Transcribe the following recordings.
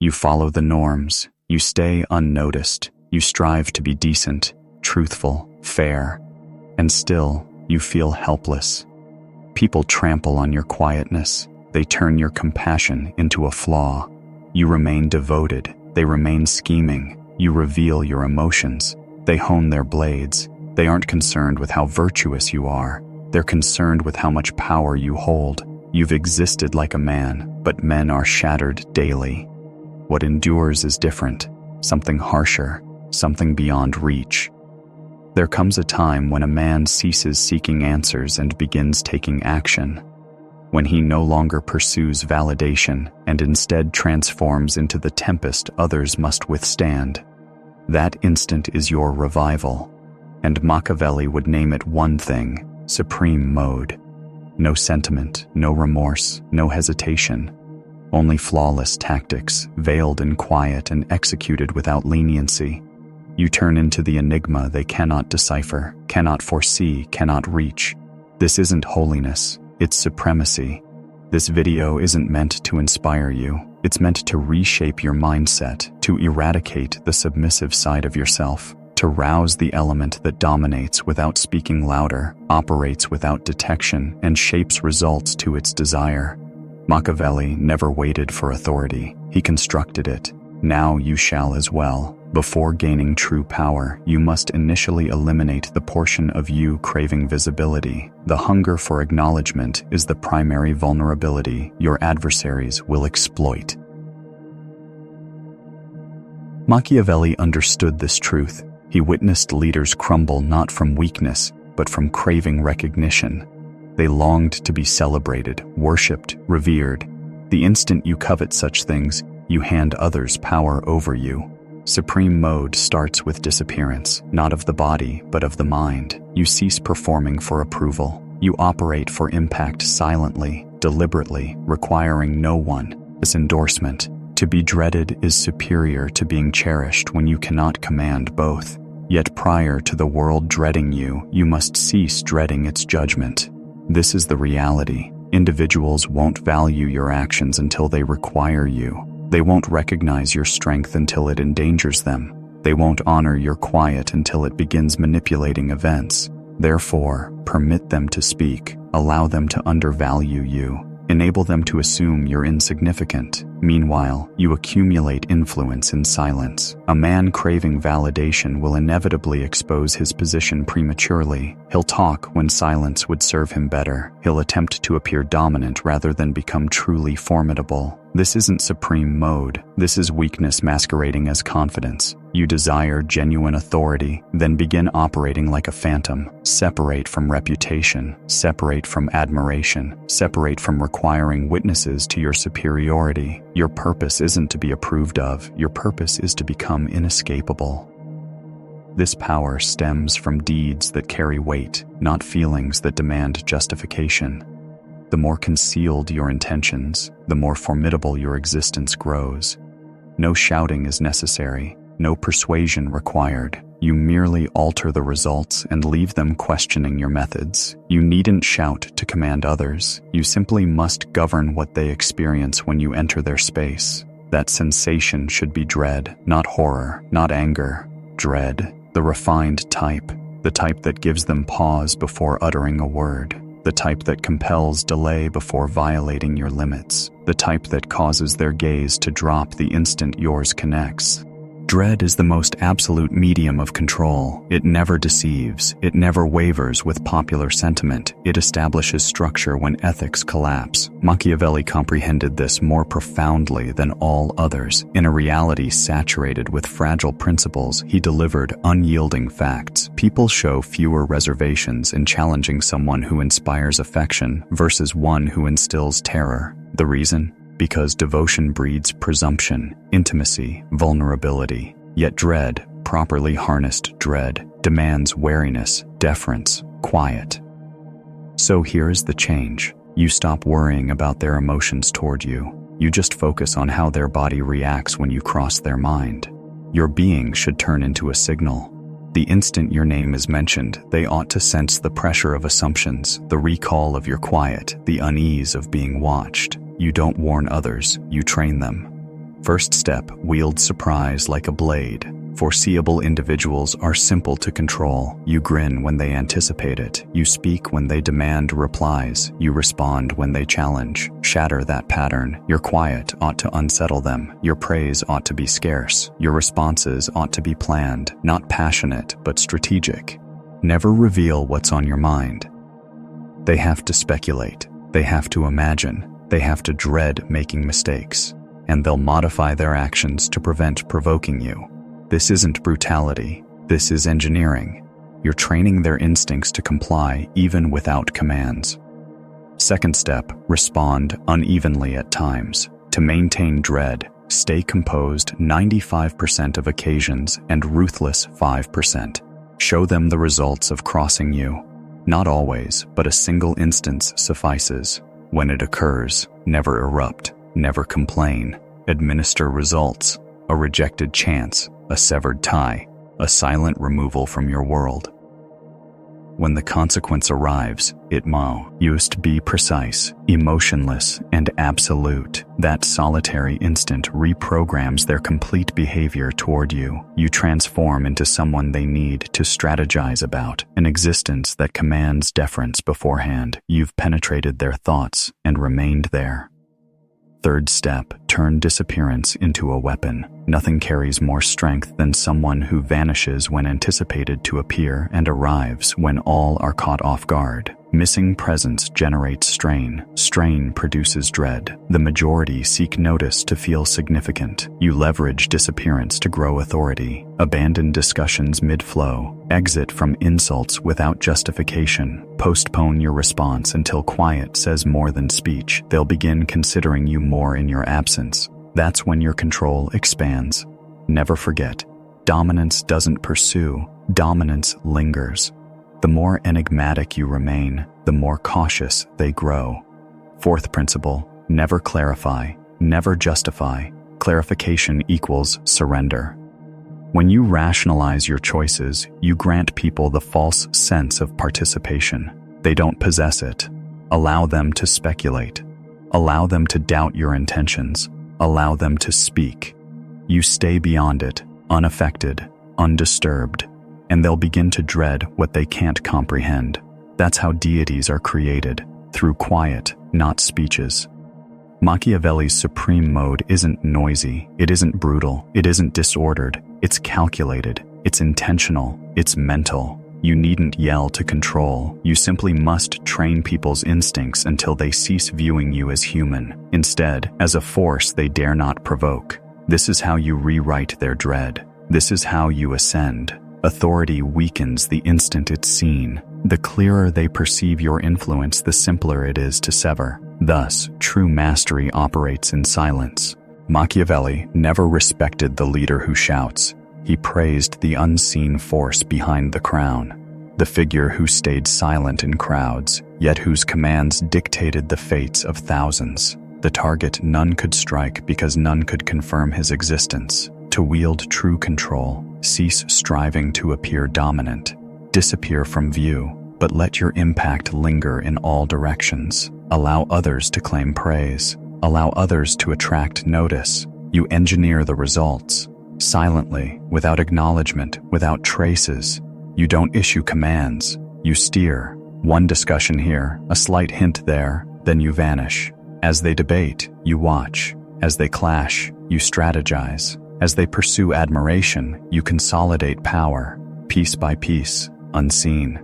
You follow the norms. You stay unnoticed. You strive to be decent, truthful, fair. And still, you feel helpless. People trample on your quietness. They turn your compassion into a flaw. You remain devoted. They remain scheming. You reveal your emotions. They hone their blades. They aren't concerned with how virtuous you are. They're concerned with how much power you hold. You've existed like a man, but men are shattered daily. What endures is different, something harsher, something beyond reach. There comes a time when a man ceases seeking answers and begins taking action, when he no longer pursues validation and instead transforms into the tempest others must withstand. That instant is your revival, and Machiavelli would name it one thing: supreme mode. No sentiment, no remorse, no hesitation. Only flawless tactics, veiled in quiet and executed without leniency. You turn into the enigma they cannot decipher, cannot foresee, cannot reach. This isn't holiness, it's supremacy. This video isn't meant to inspire you. It's meant to reshape your mindset, to eradicate the submissive side of yourself, to rouse the element that dominates without speaking louder, operates without detection, and shapes results to its desire. Machiavelli never waited for authority. He constructed it. Now you shall as well. Before gaining true power, you must initially eliminate the portion of you craving visibility. The hunger for acknowledgement is the primary vulnerability your adversaries will exploit. Machiavelli understood this truth. He witnessed leaders crumble not from weakness, but from craving recognition. They longed to be celebrated, worshipped, revered. The instant you covet such things, you hand others power over you. Supreme mode starts with disappearance, not of the body, but of the mind. You cease performing for approval. You operate for impact silently, deliberately, requiring no one's endorsement. To be dreaded is superior to being cherished when you cannot command both. Yet prior to the world dreading you, you must cease dreading its judgment. This is the reality. Individuals won't value your actions until they require you. They won't recognize your strength until it endangers them. They won't honor your quiet until it begins manipulating events. Therefore, permit them to speak. Allow them to undervalue you. Enable them to assume you're insignificant. Meanwhile, you accumulate influence in silence. A man craving validation will inevitably expose his position prematurely. He'll talk when silence would serve him better. He'll attempt to appear dominant rather than become truly formidable. This isn't supreme mode. This is weakness masquerading as confidence. You desire genuine authority, then begin operating like a phantom. Separate from reputation, separate from admiration, separate from requiring witnesses to your superiority. Your purpose isn't to be approved of. Your purpose is to become inescapable. This power stems from deeds that carry weight, not feelings that demand justification. The more concealed your intentions, the more formidable your existence grows. No shouting is necessary, no persuasion required. You merely alter the results and leave them questioning your methods. You needn't shout to command others. You simply must govern what they experience when you enter their space. That sensation should be dread, not horror, not anger. Dread, the refined type, the type that gives them pause before uttering a word. The type that compels delay before violating your limits. The type that causes their gaze to drop the instant yours connects. Dread is the most absolute medium of control. It never deceives. It never wavers with popular sentiment. It establishes structure when ethics collapse. Machiavelli comprehended this more profoundly than all others. In a reality saturated with fragile principles, he delivered unyielding facts. People show fewer reservations in challenging someone who inspires affection versus one who instills terror. The reason? Because devotion breeds presumption, intimacy, vulnerability. Yet dread, properly harnessed dread, demands wariness, deference, quiet. So here is the change. You stop worrying about their emotions toward you. You just focus on how their body reacts when you cross their mind. Your being should turn into a signal. The instant your name is mentioned, they ought to sense the pressure of assumptions, the recall of your quiet, the unease of being watched. You don't warn others, you train them. First step, wield surprise like a blade. Foreseeable individuals are simple to control. You grin when they anticipate it. You speak when they demand replies. You respond when they challenge. Shatter that pattern. Your quiet ought to unsettle them. Your praise ought to be scarce. Your responses ought to be planned, not passionate, but strategic. Never reveal what's on your mind. They have to speculate. They have to imagine. They have to dread making mistakes. And they'll modify their actions to prevent provoking you. This isn't brutality. This is engineering. You're training their instincts to comply even without commands. Second step, respond unevenly at times. To maintain dread, stay composed 95% of occasions and ruthless 5%. Show them the results of crossing you. Not always, but a single instance suffices. When it occurs, never erupt, never complain. Administer results. A rejected chance, a severed tie, a silent removal from your world. When the consequence arrives, it must be precise, emotionless, and absolute. That solitary instant reprograms their complete behavior toward you. You transform into someone they need to strategize about, an existence that commands deference beforehand. You've penetrated their thoughts and remained there. Third step, turn disappearance into a weapon. Nothing carries more strength than someone who vanishes when anticipated to appear and arrives when all are caught off guard. Missing presence generates strain. Strain produces dread. The majority seek notice to feel significant. You leverage disappearance to grow authority. Abandon discussions mid-flow. Exit from insults without justification. Postpone your response until quiet says more than speech. They'll begin considering you more in your absence. That's when your control expands. Never forget, dominance doesn't pursue, dominance lingers. The more enigmatic you remain, the more cautious they grow. Fourth principle, never clarify, never justify. Clarification equals surrender. When you rationalize your choices, you grant people the false sense of participation. They don't possess it. Allow them to speculate. Allow them to doubt your intentions. Allow them to speak. You stay beyond it, unaffected, undisturbed, and they'll begin to dread what they can't comprehend. That's how deities are created, through quiet, not speeches. Machiavelli's supreme mode isn't noisy, it isn't brutal, it isn't disordered, it's calculated, it's intentional, it's mental. You needn't yell to control, you simply must train people's instincts until they cease viewing you as human, instead, as a force they dare not provoke. This is how you rewrite their dread. This is how you ascend. Authority weakens the instant it's seen. The clearer they perceive your influence, the simpler it is to sever. Thus, true mastery operates in silence. Machiavelli never respected the leader who shouts. He praised the unseen force behind the crown, the figure who stayed silent in crowds, yet whose commands dictated the fates of thousands. The target none could strike because none could confirm his existence. To wield true control, cease striving to appear dominant. Disappear from view, but let your impact linger in all directions. Allow others to claim praise. Allow others to attract notice. You engineer the results. Silently, without acknowledgement, without traces. You don't issue commands. You steer. One discussion here, a slight hint there, then you vanish. As they debate, you watch. As they clash, you strategize. As they pursue admiration, you consolidate power, piece by piece, unseen.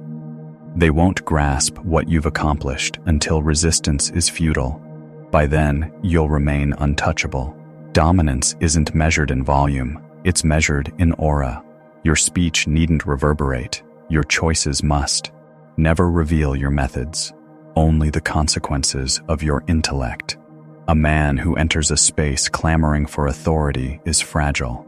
They won't grasp what you've accomplished until resistance is futile. By then, you'll remain untouchable. Dominance isn't measured in volume, it's measured in aura. Your speech needn't reverberate, your choices must. Never reveal your methods, only the consequences of your intellect. A man who enters a space clamoring for authority is fragile.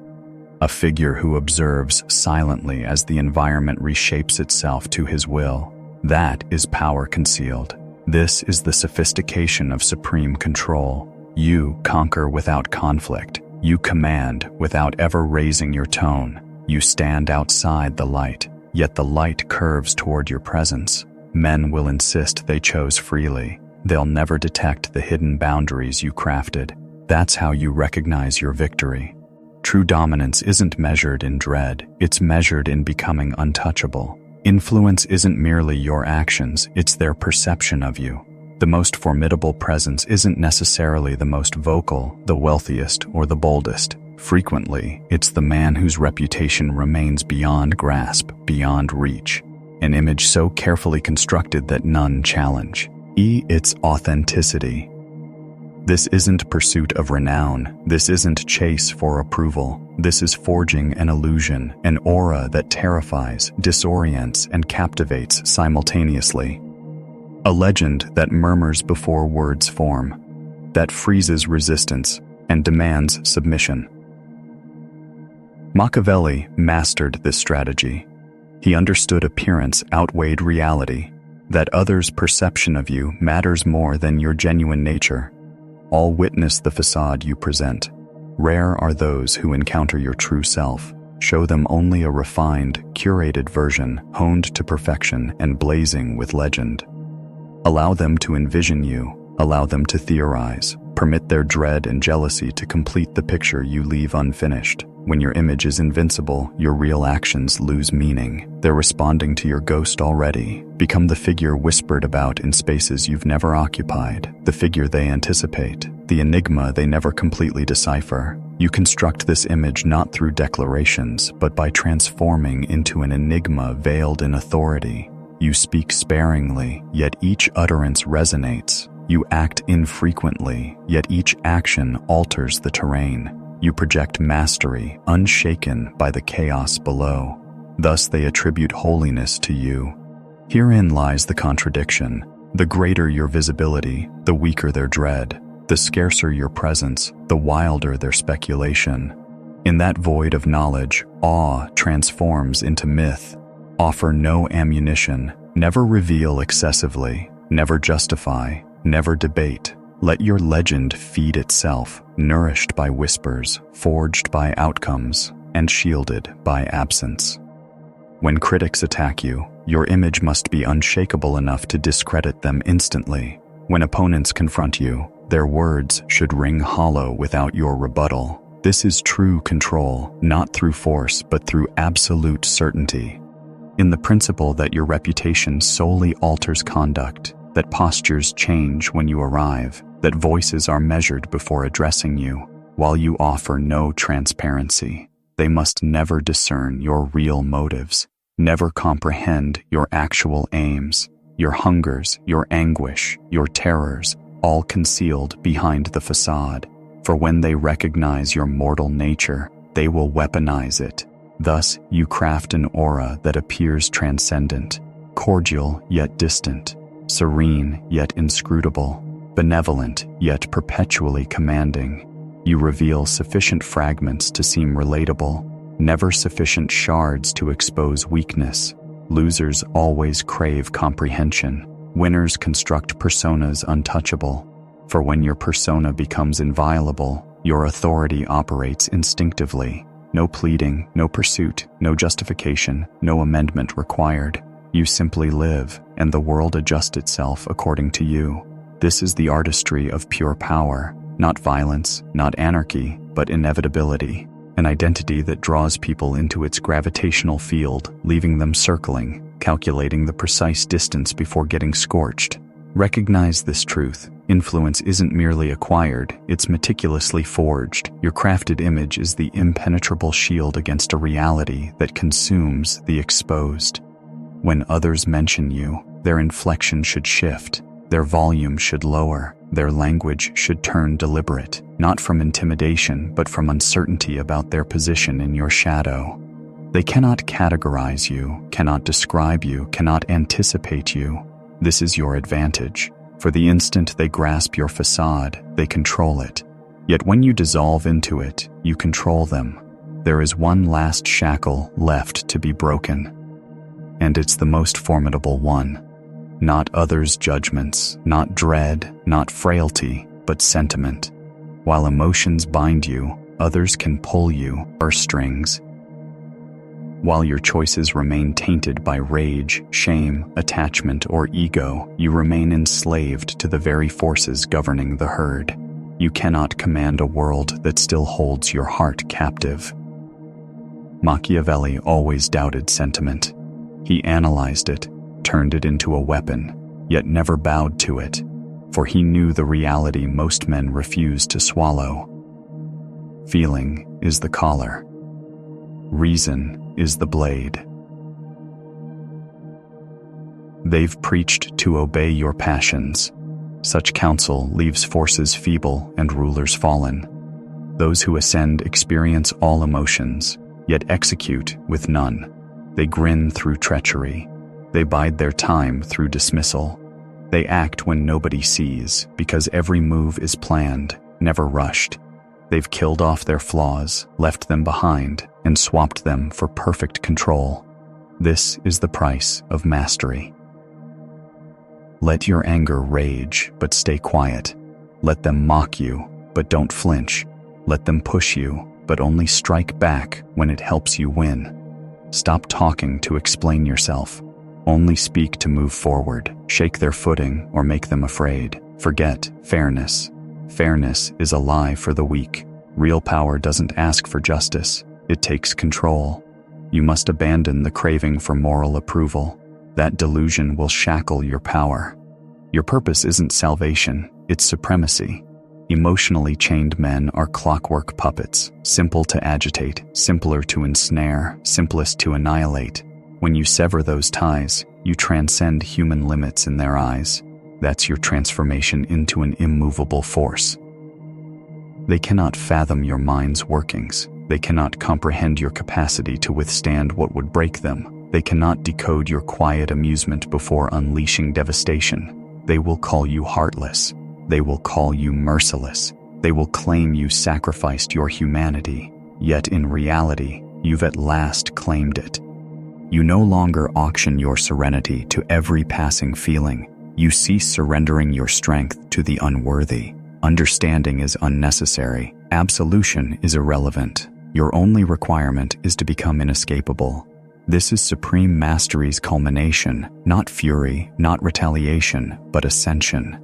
A figure who observes silently as the environment reshapes itself to his will. That is power concealed. This is the sophistication of supreme control. You conquer without conflict. You command without ever raising your tone. You stand outside the light, yet the light curves toward your presence. Men will insist they chose freely. They'll never detect the hidden boundaries you crafted. That's how you recognize your victory. True dominance isn't measured in dread, it's measured in becoming untouchable. Influence isn't merely your actions, it's their perception of you. The most formidable presence isn't necessarily the most vocal, the wealthiest, or the boldest. Frequently, it's the man whose reputation remains beyond grasp, beyond reach. An image so carefully constructed that none challenge. Its authenticity. This isn't pursuit of renown. This isn't chase for approval. This is forging an illusion, an aura that terrifies, disorients, and captivates simultaneously. A legend that murmurs before words form, that freezes resistance and demands submission. Machiavelli mastered this strategy. He understood appearance outweighed reality, that others' perception of you matters more than your genuine nature. All witness the facade you present. Rare are those who encounter your true self. Show them only a refined, curated version, honed to perfection and blazing with legend. Allow them to envision you, allow them to theorize. Permit their dread and jealousy to complete the picture you leave unfinished. When your image is invincible, your real actions lose meaning. They're responding to your ghost already. Become the figure whispered about in spaces you've never occupied, the figure they anticipate, the enigma they never completely decipher. You construct this image not through declarations, but by transforming into an enigma veiled in authority. You speak sparingly, yet each utterance resonates. You act infrequently, yet each action alters the terrain. You project mastery, unshaken by the chaos below. Thus they attribute holiness to you. Herein lies the contradiction. The greater your visibility, the weaker their dread. The scarcer your presence, the wilder their speculation. In that void of knowledge, awe transforms into myth. Offer no ammunition, never reveal excessively, never justify, never debate. Let your legend feed itself, nourished by whispers, forged by outcomes, and shielded by absence. When critics attack you, your image must be unshakable enough to discredit them instantly. When opponents confront you, their words should ring hollow without your rebuttal. This is true control, not through force, but through absolute certainty. In the principle that your reputation solely alters conduct, that postures change when you arrive, that voices are measured before addressing you, while you offer no transparency. They must never discern your real motives, never comprehend your actual aims, your hungers, your anguish, your terrors, all concealed behind the facade. For when they recognize your mortal nature, they will weaponize it. Thus, you craft an aura that appears transcendent, cordial yet distant, serene yet inscrutable, benevolent yet perpetually commanding. You reveal sufficient fragments to seem relatable, never sufficient shards to expose weakness. Losers always crave comprehension. Winners construct personas untouchable. For when your persona becomes inviolable, your authority operates instinctively. No pleading, no pursuit, no justification, no amendment required. You simply live, and the world adjusts itself according to you. This is the artistry of pure power, not violence, not anarchy, but inevitability. An identity that draws people into its gravitational field, leaving them circling, calculating the precise distance before getting scorched. Recognize this truth. Influence isn't merely acquired, it's meticulously forged. Your crafted image is the impenetrable shield against a reality that consumes the exposed. When others mention you, their inflection should shift, their volume should lower, their language should turn deliberate, not from intimidation, but from uncertainty about their position in your shadow. They cannot categorize you, cannot describe you, cannot anticipate you. This is your advantage. For the instant they grasp your facade, they control it. Yet when you dissolve into it, you control them. There is one last shackle left to be broken. And it's the most formidable one. Not others' judgments, not dread, not frailty, but sentiment. While emotions bind you, others can pull you, or strings. While your choices remain tainted by rage, shame, attachment, or ego, you remain enslaved to the very forces governing the herd. You cannot command a world that still holds your heart captive. Machiavelli always doubted sentiment. He analyzed it, turned it into a weapon, yet never bowed to it, for he knew the reality most men refuse to swallow. Feeling is the collar. Reason is the blade. They've preached to obey your passions. Such counsel leaves forces feeble and rulers fallen. Those who ascend experience all emotions, yet execute with none. They grin through treachery. They bide their time through dismissal. They act when nobody sees, because every move is planned, never rushed. They've killed off their flaws, left them behind, and swapped them for perfect control. This is the price of mastery. Let your anger rage, but stay quiet. Let them mock you, but don't flinch. Let them push you, but only strike back when it helps you win. Stop talking to explain yourself. Only speak to move forward. Shake their footing or make them afraid. Forget fairness. Fairness is a lie for the weak. Real power doesn't ask for justice. It takes control. You must abandon the craving for moral approval. That delusion will shackle your power. Your purpose isn't salvation, it's supremacy. Emotionally chained men are clockwork puppets, simple to agitate, simpler to ensnare, simplest to annihilate. When you sever those ties, you transcend human limits in their eyes. That's your transformation into an immovable force. They cannot fathom your mind's workings. They cannot comprehend your capacity to withstand what would break them. They cannot decode your quiet amusement before unleashing devastation. They will call you heartless. They will call you merciless. They will claim you sacrificed your humanity. Yet in reality, you've at last claimed it. You no longer auction your serenity to every passing feeling. You cease surrendering your strength to the unworthy. Understanding is unnecessary. Absolution is irrelevant. Your only requirement is to become inescapable. This is supreme mastery's culmination, not fury, not retaliation, but ascension.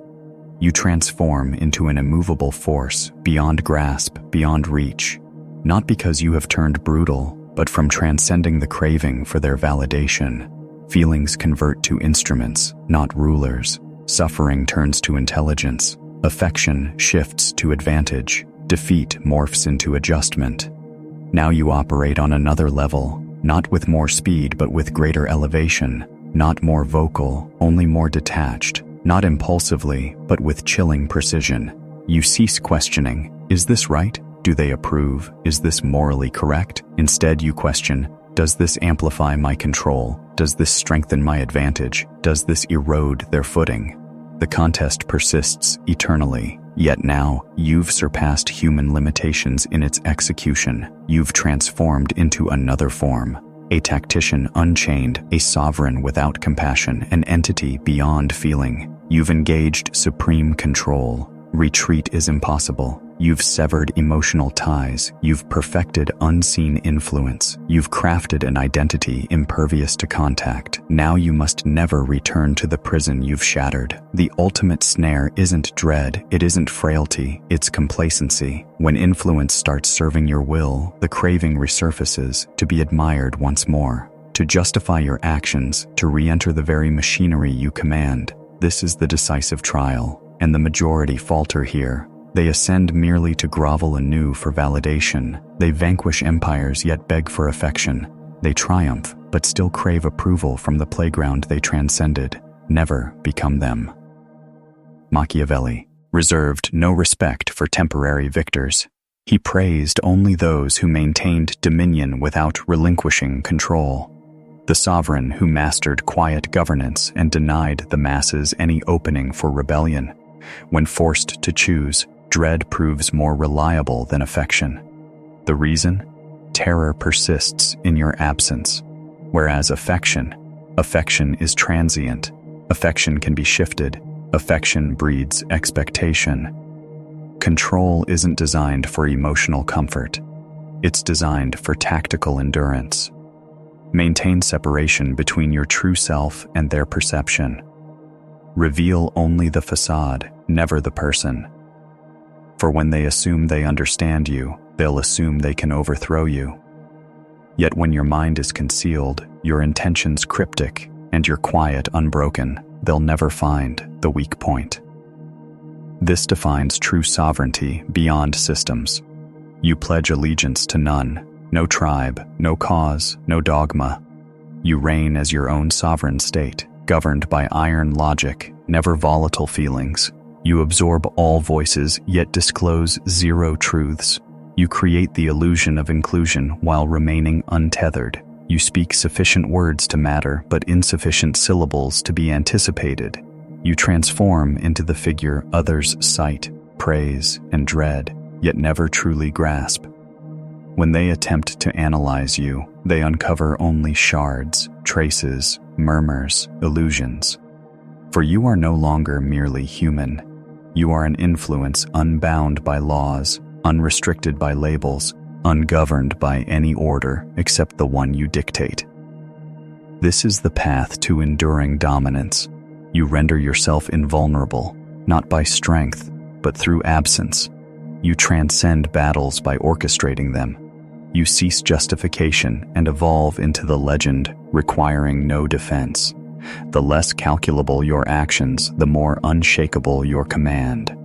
You transform into an immovable force, beyond grasp, beyond reach, not because you have turned brutal, but from transcending the craving for their validation. Feelings convert to instruments, not rulers. Suffering turns to intelligence. Affection shifts to advantage. Defeat morphs into adjustment. Now you operate on another level, not with more speed but with greater elevation, not more vocal, only more detached, not impulsively but with chilling precision. You cease questioning, is this right? Do they approve? Is this morally correct? Instead you question, does this amplify my control? Does this strengthen my advantage? Does this erode their footing? The contest persists eternally, yet now you've surpassed human limitations in its execution. You've transformed into another form, a tactician unchained, a sovereign without compassion, an entity beyond feeling. You've engaged supreme control. Retreat is impossible. You've severed emotional ties. You've perfected unseen influence. You've crafted an identity impervious to contact. Now you must never return to the prison you've shattered. The ultimate snare isn't dread, it isn't frailty, it's complacency. When influence starts serving your will, the craving resurfaces, to be admired once more, to justify your actions, to re-enter the very machinery you command. This is the decisive trial, and the majority falter here. They ascend merely to grovel anew for validation. They vanquish empires yet beg for affection. They triumph, but still crave approval from the playground they transcended. Never become them. Machiavelli reserved no respect for temporary victors. He praised only those who maintained dominion without relinquishing control. The sovereign who mastered quiet governance and denied the masses any opening for rebellion. When forced to choose, dread proves more reliable than affection. The reason? Terror persists in your absence. Whereas affection is transient. Affection can be shifted. Affection breeds expectation. Control isn't designed for emotional comfort. It's designed for tactical endurance. Maintain separation between your true self and their perception. Reveal only the facade, never the person. For when they assume they understand you, they'll assume they can overthrow you. Yet when your mind is concealed, your intentions cryptic, and your quiet unbroken, they'll never find the weak point. This defines true sovereignty beyond systems. You pledge allegiance to none, no tribe, no cause, no dogma. You reign as your own sovereign state, governed by iron logic, never volatile feelings. You absorb all voices, yet disclose zero truths. You create the illusion of inclusion while remaining untethered. You speak sufficient words to matter, but insufficient syllables to be anticipated. You transform into the figure others cite, praise, and dread, yet never truly grasp. When they attempt to analyze you, they uncover only shards, traces, murmurs, illusions. For you are no longer merely human. You are an influence unbound by laws, unrestricted by labels, ungoverned by any order except the one you dictate. This is the path to enduring dominance. You render yourself invulnerable, not by strength, but through absence. You transcend battles by orchestrating them. You cease justification and evolve into the legend, requiring no defense. The less calculable your actions, the more unshakable your command.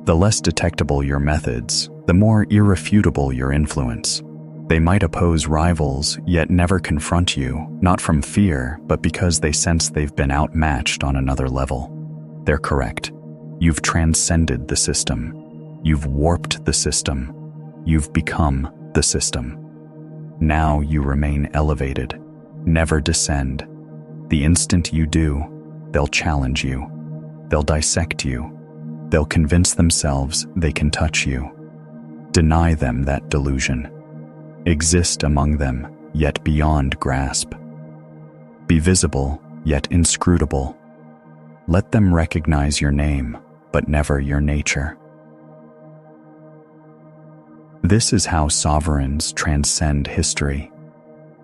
The less detectable your methods, the more irrefutable your influence. They might oppose rivals, yet never confront you, not from fear, but because they sense they've been outmatched on another level. They're correct. You've transcended the system. You've warped the system. You've become the system. Now you remain elevated. Never descend. The instant you do, they'll challenge you. They'll dissect you. They'll convince themselves they can touch you. Deny them that delusion. Exist among them, yet beyond grasp. Be visible, yet inscrutable. Let them recognize your name, but never your nature. This is how sovereigns transcend history,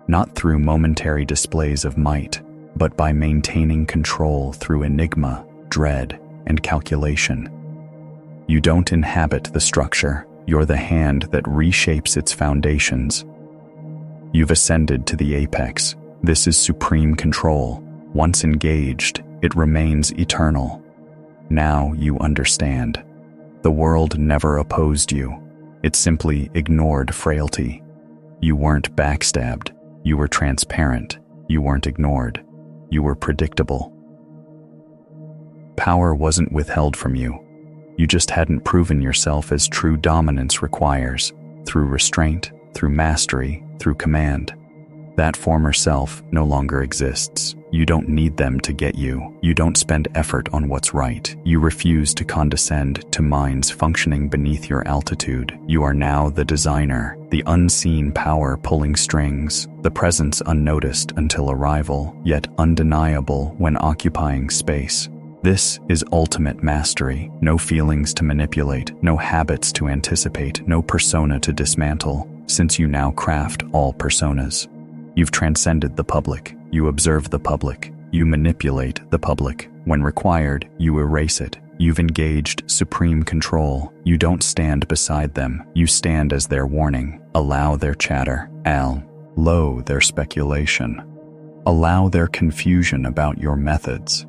not through momentary displays of might, but by maintaining control through enigma, dread, and calculation. You don't inhabit the structure, you're the hand that reshapes its foundations. You've ascended to the apex. This is supreme control. Once engaged, it remains eternal. Now you understand. The world never opposed you. It simply ignored frailty. You weren't backstabbed. You were transparent. You weren't ignored. You were predictable. Power wasn't withheld from you. You just hadn't proven yourself as true dominance requires, through restraint, through mastery, through command. That former self no longer exists. You don't need them to get you. You don't spend effort on what's right. You refuse to condescend to minds functioning beneath your altitude. You are now the designer, the unseen power pulling strings, the presence unnoticed until arrival, yet undeniable when occupying space. This is ultimate mastery. No feelings to manipulate, no habits to anticipate, no persona to dismantle, since you now craft all personas. You've transcended the public. You observe the public. You manipulate the public. When required, you erase it. You've engaged supreme control. You don't stand beside them. You stand as their warning. Allow their chatter. Allow their speculation. Allow their confusion about your methods.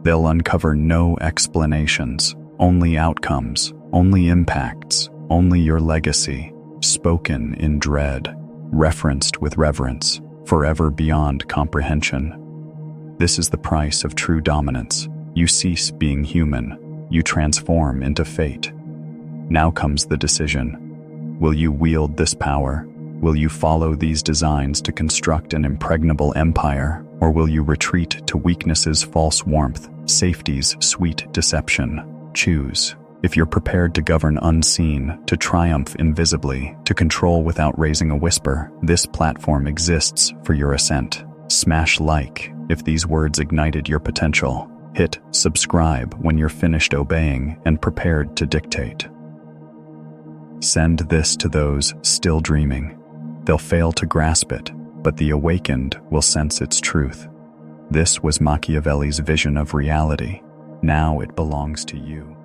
They'll uncover no explanations, only outcomes, only impacts, only your legacy, spoken in dread, referenced with reverence, forever beyond comprehension. This is the price of true dominance. You cease being human. You transform into fate. Now comes the decision. Will you wield this power? Will you follow these designs to construct an impregnable empire, or will you retreat to weakness's false warmth, safety's sweet deception? Choose. If you're prepared to govern unseen, to triumph invisibly, to control without raising a whisper, this platform exists for your ascent. Smash like if these words ignited your potential. Hit subscribe when you're finished obeying and prepared to dictate. Send this to those still dreaming. They'll fail to grasp it, but the awakened will sense its truth. This was Machiavelli's vision of reality. Now it belongs to you.